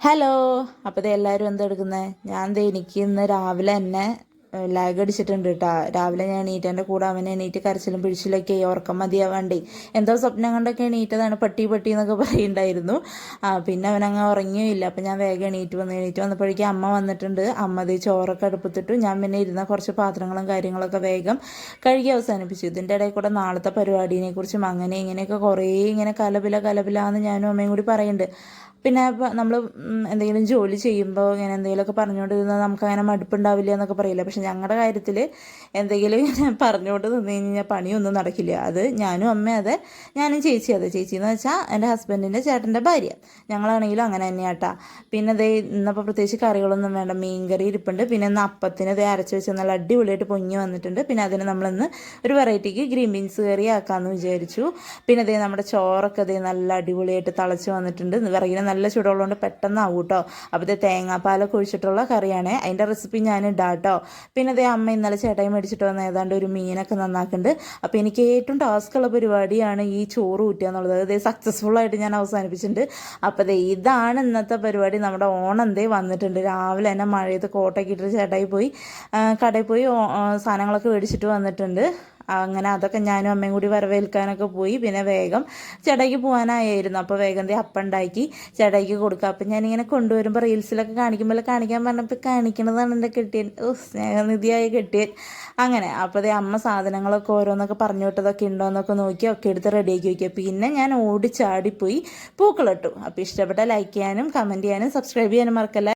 Hello. അപ്പോൾ ഇത് എല്ലാവരും എന്താ എടുക്കുന്നത്? എനിക്ക് ഇന്ന് രാവിലെ തന്നെ ലാഗ് അടിച്ചിട്ടുണ്ട് കേട്ടോ. രാവിലെ ഞാൻ എണീറ്റൻ്റെ കൂടെ അവനെ എണീറ്റ് കരച്ചിലും പിടിച്ചിലൊക്കെ ഉറക്കം മതിയാവാണ്ടേ എന്തോ സ്വപ്നം കണ്ടൊക്കെ എണീറ്റതാണ്, പട്ടി പട്ടി എന്നൊക്കെ പറയുന്നുണ്ടായിരുന്നു. പിന്നെ അവനങ്ങ് ഉറങ്ങിയില്ല. അപ്പം ഞാൻ വേഗം എണീറ്റ് വന്നപ്പോഴേക്കും അമ്മ വന്നിട്ടുണ്ട്. അമ്മ ദേ ചോറൊക്കെ അടുപ്പത്തിട്ടു. ഞാൻ പിന്നെ ഇരുന്ന കുറച്ച് പാത്രങ്ങളും കാര്യങ്ങളൊക്കെ വേഗം കഴുകി അവസാനിപ്പിച്ചു. ഇതിൻ്റെ ഇടയിൽ കൂടെ നാളത്തെ പരിപാടിനെ കുറിച്ചും അങ്ങനെ ഇങ്ങനെയൊക്കെ കുറേ ഇങ്ങനെ കലപില എന്ന് ഞാനും അമ്മയും കൂടി പറയുന്നുണ്ട്. പിന്നെ നമ്മൾ എന്തെങ്കിലും ജോലി ചെയ്യുമ്പോൾ ഇങ്ങനെ എന്തെങ്കിലുമൊക്കെ പറഞ്ഞുകൊണ്ടിരുന്നാൽ നമുക്കങ്ങനെ മടുപ്പുണ്ടാവില്ല എന്നൊക്കെ പറയില്ല. പക്ഷെ ഞങ്ങളുടെ കാര്യത്തിൽ എന്തെങ്കിലും ഇങ്ങനെ പറഞ്ഞുകൊണ്ട് നിന്ന് കഴിഞ്ഞാൽ പണിയൊന്നും നടക്കില്ല. അത് ഞാനും അമ്മ അതെ, ഞാനും ചേച്ചി അതെ. ചേച്ചി എന്ന് വെച്ചാൽ എൻ്റെ ഹസ്ബൻഡിൻ്റെ ചേട്ടൻ്റെ ഭാര്യ. ഞങ്ങളാണെങ്കിലും അങ്ങനെ തന്നെയാട്ടാ. പിന്നെ അതേ ഇന്നപ്പോൾ പ്രത്യേകിച്ച് കറികളൊന്നും വേണ്ട, മീൻകറി ഇരിപ്പുണ്ട്. പിന്നെ ഇന്ന് അപ്പത്തിന് അതേ അരച്ച് വെച്ച് നല്ല അടിപൊളിയായിട്ട് പൊങ്ങി വന്നിട്ടുണ്ട്. പിന്നെ അതിന് നമ്മളിന്ന് ഒരു വെറൈറ്റിക്ക് ഗ്രീൻ ബീൻസ് കറി ആക്കാമെന്ന് വിചാരിച്ചു. പിന്നെ അതേ നമ്മുടെ ചോറൊക്കെ അതേ നല്ല അടിപൊളിയായിട്ട് തിളച്ച് വന്നിട്ടുണ്ട്. വിറകിന് നല്ല ചൂടുള്ളതുകൊണ്ട് പെട്ടെന്നാവും കേട്ടോ. അപ്പോൾ ഇത് തേങ്ങാപ്പാലൊക്കെ ഒഴിച്ചിട്ടുള്ള കറിയാണ്. അതിൻ്റെ റെസിപ്പി ഞാൻ ഇടാം കേട്ടോ. പിന്നെ അതേ അമ്മ ഇന്നലെ ചേട്ടായി മേടിച്ചിട്ട് വന്ന ഏതാണ്ട് ഒരു മീനൊക്കെ നന്നാക്കുന്നുണ്ട്. അപ്പോൾ എനിക്ക് ഏറ്റവും ടാസ്ക്കുള്ള പരിപാടിയാണ് ഈ ചോറ് ഊറ്റുക എന്നുള്ളത്. അതേ സക്സസ്ഫുള്ളായിട്ട് ഞാൻ അവസാനിപ്പിച്ചിട്ടുണ്ട്. അപ്പോൾ അതേ ഇതാണ് ഇന്നത്തെ പരിപാടി. നമ്മുടെ ഓണം എന്തേ വന്നിട്ടുണ്ട്. രാവിലെ തന്നെ മഴയത്ത് കോട്ടൊക്കെ ഇട്ടിട്ട് ചേട്ടായി പോയി കടയിൽ പോയി സാധനങ്ങളൊക്കെ മേടിച്ചിട്ട് വന്നിട്ടുണ്ട്. അങ്ങനെ അതൊക്കെ ഞാനും അമ്മയും കൂടി വരവേൽക്കാനൊക്കെ പോയി. പിന്നെ വേഗം ചേട്ടായിക്ക് പോകാനായിരുന്നു. അപ്പോൾ വേഗം അപ്പം ഉണ്ടാക്കി ചേട്ടായിക്ക് കൊടുക്കുക. അപ്പം ഞാനിങ്ങനെ കൊണ്ടുവരുമ്പോൾ റീൽസിലൊക്കെ കാണിക്കാൻ പറഞ്ഞപ്പോൾ കാണിക്കണതാണ് എൻ്റെ കെട്ടിയൻ. സ്നേഹനിധിയായ കെട്ടിയൻ. അങ്ങനെ അപ്പോൾ അമ്മ സാധനങ്ങളൊക്കെ ഓരോന്നൊക്കെ പറഞ്ഞു വിട്ടതൊക്കെ ഉണ്ടോ എന്നൊക്കെ നോക്കി ഒക്കെ എടുത്ത് റെഡിയാക്കി വയ്ക്കുക. പിന്നെ ഞാൻ ഓടിച്ചാടിപ്പോയി പൂക്കളിട്ടു. അപ്പോൾ ഇഷ്ടപ്പെട്ട ലൈക്ക് ചെയ്യാനും കമൻറ്റ് ചെയ്യാനും സബ്സ്ക്രൈബ് ചെയ്യാനും മറക്കല്ല.